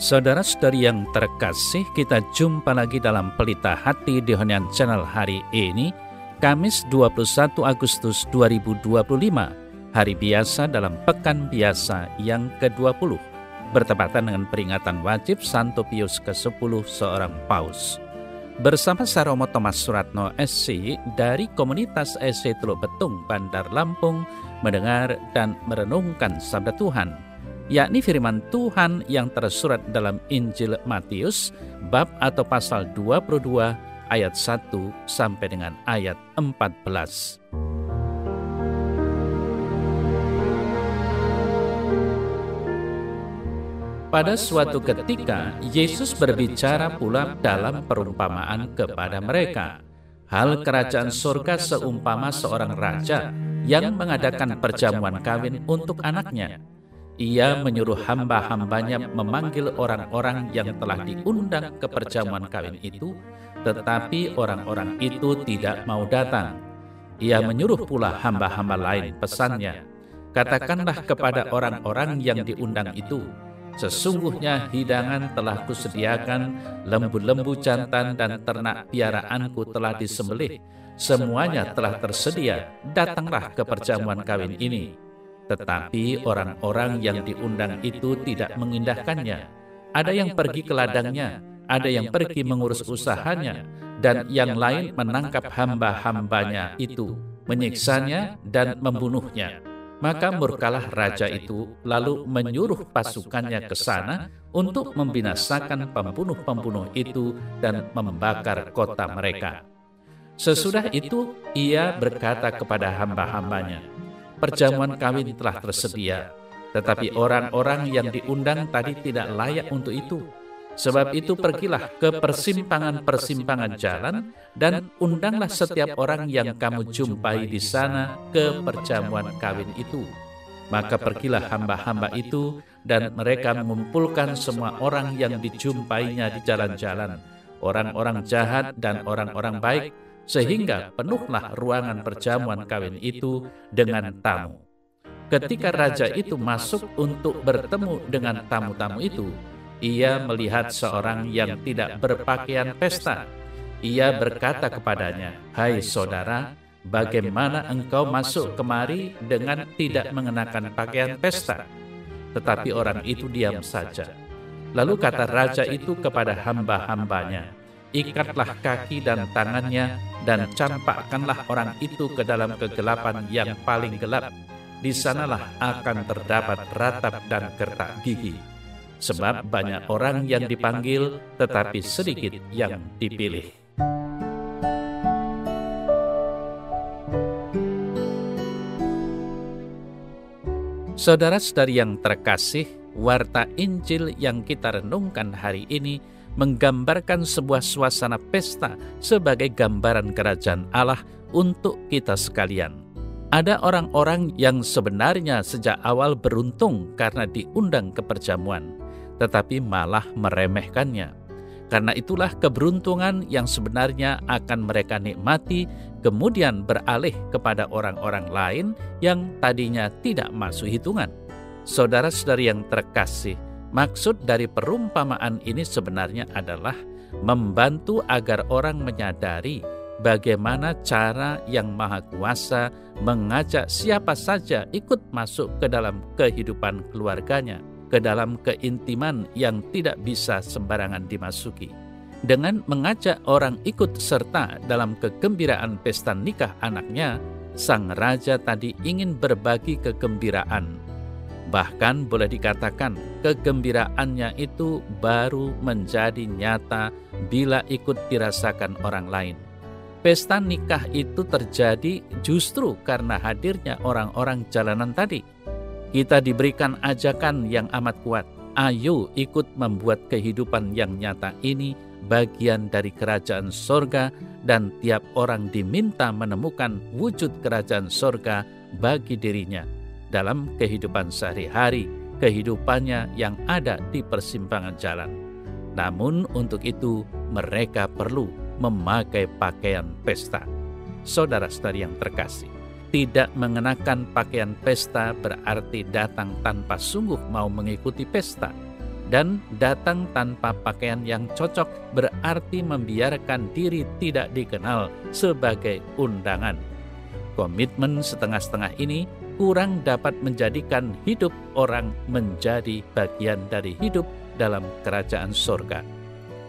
Saudara-saudari yang terkasih, kita jumpa lagi dalam Pelita Hati di Honian Channel hari ini, Kamis 21 Agustus 2025, hari biasa dalam Pekan Biasa yang ke-20, bertepatan dengan peringatan wajib Santo Pius ke-10 seorang Paus. Bersama Saromo Thomas Suratno SC dari komunitas SC Teluk Betung, Bandar Lampung, mendengar dan merenungkan Sabda Tuhan, yakni firman Tuhan yang tersurat dalam Injil Matius, bab atau pasal 22, ayat 1 sampai dengan ayat 14. Pada suatu ketika, Yesus berbicara pula dalam perumpamaan kepada mereka. Hal kerajaan surga seumpama seorang raja yang mengadakan perjamuan kawin untuk anaknya. Ia menyuruh hamba-hambanya memanggil orang-orang yang telah diundang ke perjamuan kawin itu, tetapi orang-orang itu tidak mau datang. Ia menyuruh pula hamba-hamba lain pesannya, "Katakanlah kepada orang-orang yang diundang itu, sesungguhnya hidangan telah kusediakan, lembu-lembu jantan dan ternak piaraanku telah disembelih, semuanya telah tersedia, datanglah ke perjamuan kawin ini." Tetapi orang-orang yang diundang itu tidak mengindahkannya. Ada yang pergi ke ladangnya, ada yang pergi mengurus usahanya, dan yang lain menangkap hamba-hambanya itu, menyiksanya dan membunuhnya. Maka murkalah raja itu, lalu menyuruh pasukannya ke sana untuk membinasakan pembunuh-pembunuh itu dan membakar kota mereka. Sesudah itu ia berkata kepada hamba-hambanya, "Perjamuan kawin telah tersedia, tetapi orang-orang yang diundang tadi tidak layak untuk itu. Sebab itu pergilah ke persimpangan-persimpangan jalan dan undanglah setiap orang yang kamu jumpai di sana ke perjamuan kawin itu." Maka pergilah hamba-hamba itu dan mereka mengumpulkan semua orang yang dijumpainya di jalan-jalan, orang-orang jahat dan orang-orang baik, sehingga penuhlah ruangan perjamuan kawin itu dengan tamu. Ketika raja itu masuk untuk bertemu dengan tamu-tamu itu, ia melihat seorang yang tidak berpakaian pesta. Ia berkata kepadanya, "Hai saudara, bagaimana engkau masuk kemari dengan tidak mengenakan pakaian pesta?" Tetapi orang itu diam saja. Lalu kata raja itu kepada hamba-hambanya, "Ikatlah kaki dan tangannya dan campakkanlah orang itu ke dalam kegelapan yang paling gelap. Di sanalah akan terdapat ratap dan gertak gigi. Sebab banyak orang yang dipanggil, tetapi sedikit yang dipilih." Saudara-saudari yang terkasih, warta Injil yang kita renungkan hari ini menggambarkan sebuah suasana pesta sebagai gambaran kerajaan Allah untuk kita sekalian. Ada orang-orang yang sebenarnya sejak awal beruntung karena diundang ke perjamuan, tetapi malah meremehkannya. Karena itulah keberuntungan yang sebenarnya akan mereka nikmati kemudian beralih kepada orang-orang lain yang tadinya tidak masuk hitungan. Saudara-saudari yang terkasih, maksud dari perumpamaan ini sebenarnya adalah membantu agar orang menyadari bagaimana cara yang Maha Kuasa mengajak siapa saja ikut masuk ke dalam kehidupan keluarganya, ke dalam keintiman yang tidak bisa sembarangan dimasuki. Dengan mengajak orang ikut serta dalam kegembiraan pesta nikah anaknya, sang raja tadi ingin berbagi kegembiraan. Bahkan boleh dikatakan kegembiraannya itu baru menjadi nyata bila ikut dirasakan orang lain. Pesta nikah itu terjadi justru karena hadirnya orang-orang jalanan tadi. Kita diberikan ajakan yang amat kuat. Ayo ikut membuat kehidupan yang nyata ini bagian dari kerajaan sorga, dan tiap orang diminta menemukan wujud kerajaan sorga bagi dirinya dalam kehidupan sehari-hari, kehidupannya yang ada di persimpangan jalan. Namun untuk itu mereka perlu memakai pakaian pesta. Saudara-saudari yang terkasih, tidak mengenakan pakaian pesta berarti datang tanpa sungguh mau mengikuti pesta. Dan datang tanpa pakaian yang cocok berarti membiarkan diri tidak dikenal sebagai undangan. Komitmen setengah-setengah ini kurang dapat menjadikan hidup orang menjadi bagian dari hidup dalam kerajaan surga.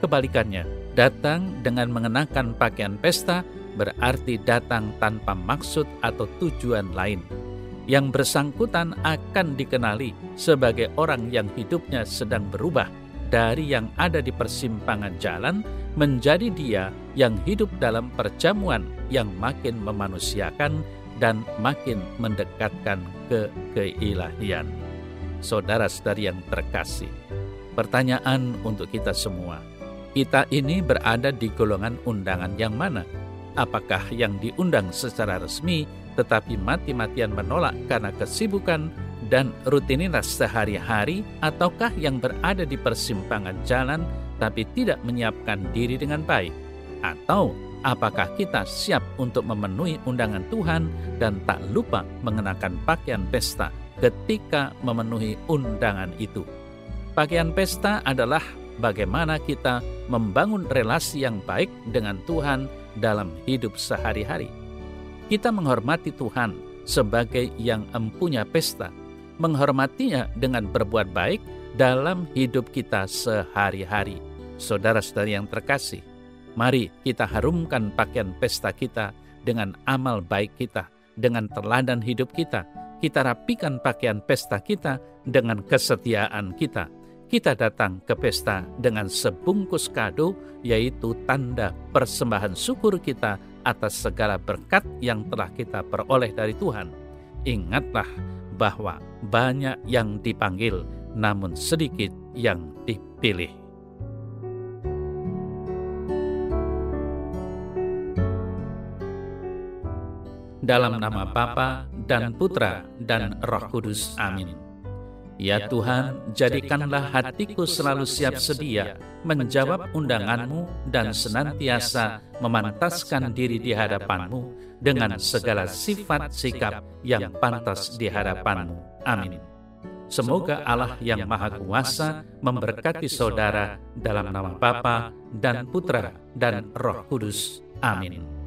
Kebalikannya, datang dengan mengenakan pakaian pesta berarti datang tanpa maksud atau tujuan lain. Yang bersangkutan akan dikenali sebagai orang yang hidupnya sedang berubah dari yang ada di persimpangan jalan menjadi dia yang hidup dalam perjamuan yang makin memanusiakan dan makin mendekatkan ke keilahian. Saudara-saudari yang terkasih, pertanyaan untuk kita semua, kita ini berada di golongan undangan yang mana? Apakah yang diundang secara resmi tetapi mati-matian menolak karena kesibukan dan rutinitas sehari-hari, ataukah yang berada di persimpangan jalan tapi tidak menyiapkan diri dengan baik? Atau apakah kita siap untuk memenuhi undangan Tuhan dan tak lupa mengenakan pakaian pesta ketika memenuhi undangan itu? Pakaian pesta adalah bagaimana kita membangun relasi yang baik dengan Tuhan dalam hidup sehari-hari. Kita menghormati Tuhan sebagai yang empunya pesta, menghormatinya dengan berbuat baik dalam hidup kita sehari-hari. Saudara-saudari yang terkasih, mari kita harumkan pakaian pesta kita dengan amal baik kita, dengan teladan hidup kita. Kita rapikan pakaian pesta kita dengan kesetiaan kita. Kita datang ke pesta dengan sebungkus kado, yaitu tanda persembahan syukur kita atas segala berkat yang telah kita peroleh dari Tuhan. Ingatlah bahwa banyak yang dipanggil, namun sedikit yang dipilih. Dalam nama Bapa dan Putra dan Roh Kudus. Amin. Ya Tuhan, jadikanlah hatiku selalu siap sedia menjawab undangan-Mu dan senantiasa memantaskan diri di hadapan-Mu dengan segala sifat sikap yang pantas di hadapan-Mu. Amin. Semoga Allah yang Maha Kuasa memberkati saudara dalam nama Bapa dan Putra dan Roh Kudus. Amin.